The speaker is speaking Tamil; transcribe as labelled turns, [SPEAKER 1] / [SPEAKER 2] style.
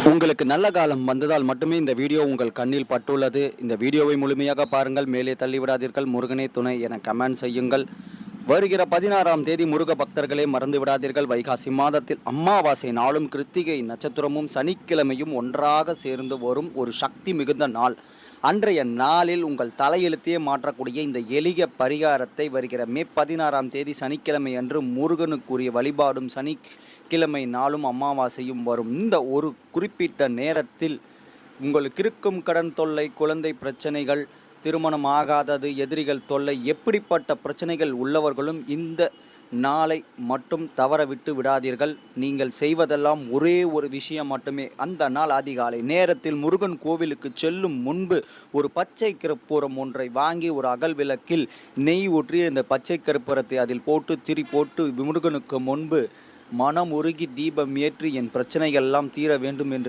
[SPEAKER 1] உங்களுக்கு நல்ல காலம் வந்ததால் மட்டுமே இந்த வீடியோ உங்கள் கண்ணில் பட்டுள்ளது. இந்த வீடியோவை முழுமையாக பாருங்கள். மேலே தள்ளிவிடாதீர்கள். முருகனே துணை என கமெண்ட் செய்யுங்கள். வருகிற 16ஆம் தேதி முருக பக்தர்களே மறந்து விடாதீர்கள். வைகாசி மாதத்தில் அமாவாசை நாளும் கிருத்திகை நட்சத்திரமும் சனிக்கிழமையும் ஒன்றாக சேர்ந்து வரும் ஒரு சக்தி மிகுந்த நாள். அன்றைய நாளில் உங்கள் தலையெழுத்தையே மாற்றக்கூடிய இந்த எளிய பரிகாரத்தை வருகிற மே 16ஆம் தேதி சனிக்கிழமை அன்று முருகனுக்குரிய வழிபாடும் சனிக்கிழமை நாளும் அமாவாசையும் வரும் இந்த ஒரு குறிப்பிட்ட நேரத்தில் உங்களுக்கு இருக்கும் கடன் தொல்லை, குழந்தை பிரச்சனைகள், திருமணம் ஆகாதது, எதிரிகள் தொல்லை, எப்படிப்பட்ட பிரச்சனைகள் உள்ளவர்களும் இந்த நாளை மட்டும் தவற விட்டு விடாதீர்கள். நீங்கள் செய்வதெல்லாம் ஒரே ஒரு விஷயம் மட்டுமே. அந்த நாள் அதிகாலை நேரத்தில் முருகன் கோவிலுக்கு செல்லும் முன்பு ஒரு பச்சை கற்பூரம் ஒன்றை வாங்கி ஒரு அகல் விளக்கில் நெய் ஊற்றி இந்த பச்சை கற்பூரத்தை அதில் போட்டு திரி போட்டு முருகனுக்கு முன்பு மனம் உருகி தீபம் ஏற்றி என் பிரச்சனைகள் எல்லாம் தீர வேண்டும் என்று